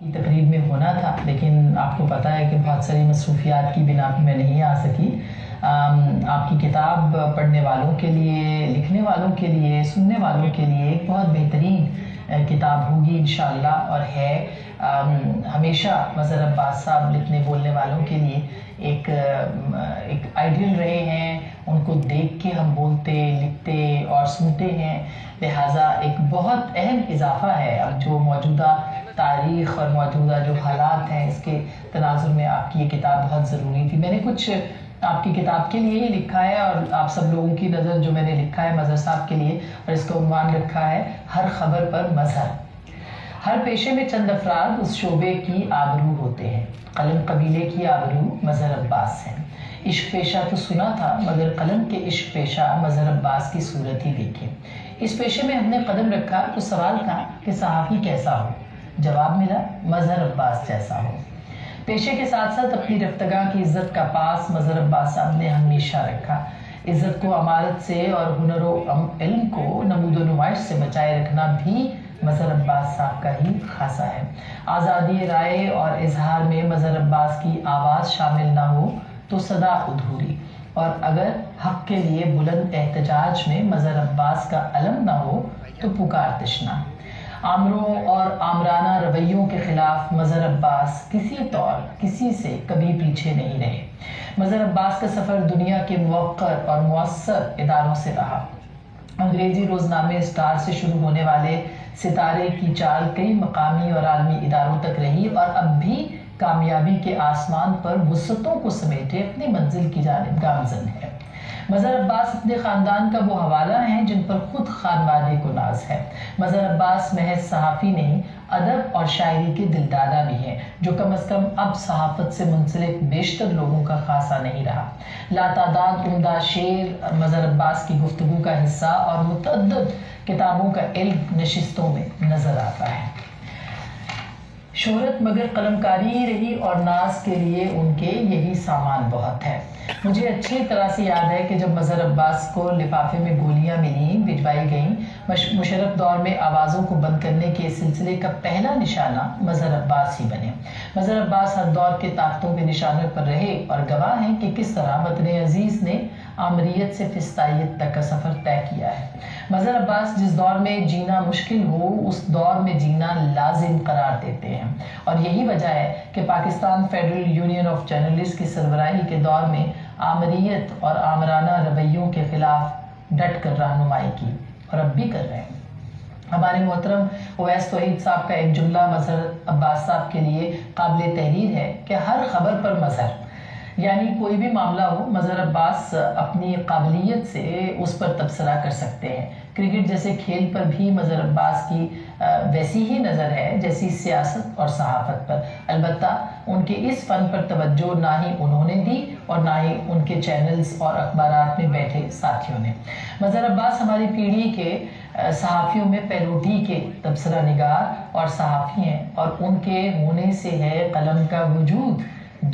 کی تقریب میں ہونا تھا، لیکن آپ کو پتہ ہے کہ بہت ساری مصروفیات کی بنا پہ میں نہیں آ سکی۔ آپ کی کتاب پڑھنے والوں کے لیے، لکھنے والوں کے لیے، سننے والوں کے لیے ایک بہت بہترین کتاب ہوگی انشاءاللہ، اور ہے ہمیشہ مظہر عباس صاحب لکھنے بولنے والوں کے لیے ایک آئیڈیل رہے ہیں۔ ان کو دیکھ کے ہم بولتے، لکھتے اور سنتے ہیں، لہٰذا ایک بہت اہم اضافہ ہے اب جو موجودہ تاریخ اور موجودہ جو حالات ہیں اس کے تناظر میں آپ کی یہ کتاب بہت ضروری تھی۔ میں نے کچھ آپ کی کتاب کے لیے ہی لکھا ہے، اور آپ سب لوگوں کی نظر جو میں نے لکھا ہے مظہر صاحب کے لیے، اور اس کا عنوان رکھا ہے ہر خبر پر مظہر۔ ہر پیشے میں چند افراد اس شعبے کی آبرو ہوتے ہیں، قلم قبیلے کی آبرو مظہر عباس ہے۔ عشق پیشہ تو سنا تھا، مگر قلم کے عشق پیشہ مظہر عباس کی صورت ہی دیکھے۔ اس پیشے میں ہم نے قدم رکھا تو سوال تھا کہ صحافی کیسا ہو؟ جواب ملا مظہر عباس جیسا ہو۔ پیشے کے ساتھ ساتھ اپنی رفتگاں کی عزت کا پاس مظہر عباس صاحب نے ہمیشہ رکھا۔ عزت کو امانت سے اور ہنر و علم کو نمود و نمائش سے بچائے رکھنا بھی مظہر عباس صاحب کا ہی خاصہ ہے۔ آزادی رائے اور اظہار میں مظہر عباس کی آواز شامل نہ ہو تو صدا ادھوری، اور اگر حق کے لیے بلند احتجاج میں مظہر عباس کا علم نہ ہو تو پکار تشنا۔ آمروں اور آمرانہ رویوں کے خلاف مظہر عباس کسی طور کسی سے کبھی پیچھے نہیں رہے۔ مظہر عباس کا سفر دنیا کے موقر اور مؤثر اداروں سے رہا۔ انگریزی روزنامے اسٹار سے شروع ہونے والے ستارے کی چال کئی مقامی اور عالمی اداروں تک رہی، اور اب بھی کامیابی کے آسمان پر وسعتوں کو سمیٹے اپنی منزل کی جانب گامزن ہے۔ مظہر عباس اپنے خاندان کا وہ حوالہ ہیں جن پر خود خانوادے کو ناز ہے۔ مظہر عباس محض صحافی نہیں، ادب اور شاعری کے دلدادہ بھی ہیں، جو کم از کم اب صحافت سے منسلک بیشتر لوگوں کا خاصہ نہیں رہا۔ لاتعداد عمدہ شعر مظہر عباس کی گفتگو کا حصہ اور متعدد کتابوں کا علم نشستوں میں نظر آتا ہے۔ شہرت مگر قلمکاری ہی رہی، اور ناز کے لیے ان کے یہی سامان بہت ہے۔ مجھے اچھی طرح سے یاد ہے کہ جب مظہر عباس کو لفافے میں گولیاں ملیں، بھجوائی گئیں، مشرف دور میں آوازوں کو بند کرنے کے سلسلے کا پہلا نشانہ مظہر عباس ہی بنے۔ مظہر عباس ہر دور کے طاقتوں کے نشانوں پر رہے، اور گواہ ہیں کہ کس طرح وطن عزیز نے آمریت سے فسطائیت تک کا سفر طے کیا ہے۔ مظہر عباس جس دور میں جینا مشکل ہو اس دور میں جینا لازم قرار دیتے ہیں، اور یہی وجہ ہے کہ Pakistan federal union of journalist کی سربراہی کے دور میں آمریت اور آمرانہ رویوں کے خلاف ڈٹ کر رہنمائی کی، اور اب بھی کر رہے ہیں۔ ہمارے محترم اویس توحید صاحب کا ایک جملہ مظہر عباس صاحب کے لیے قابل تحریر ہے کہ ہر خبر پر مظہر، یعنی کوئی بھی معاملہ ہو مظہر عباس اپنی قابلیت سے اس پر تبصرہ کر سکتے ہیں۔ کرکٹ جیسے کھیل پر بھی مظہر عباس کی ویسی ہی نظر ہے جیسی سیاست اور صحافت پر، البتہ ان کے اس فن پر توجہ نہ ہی انہوں نے دی اور نہ ہی ان کے چینلز اور اخبارات میں بیٹھے ساتھیوں نے۔ مظہر عباس ہماری پیڑھی کے صحافیوں میں پہلوٹی کے تبصرہ نگار اور صحافی ہیں، اور ان کے ہونے سے ہے قلم کا وجود۔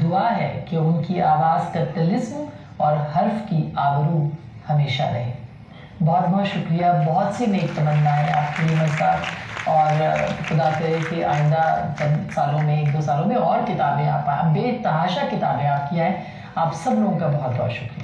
دعا ہے کہ ان کی آواز کا طلسم اور حرف کی آبرو ہمیشہ رہے۔ بہت بہت شکریہ، بہت سی نیک تمنائیں آپ کے لیے صاحب، اور خدا کرے کہ آئندہ چند سالوں میں، ایک دو سالوں میں اور کتابیں آپ بے تحاشا کتابیں آپ کی آئیں۔ آپ سب لوگوں کا بہت بہت شکریہ۔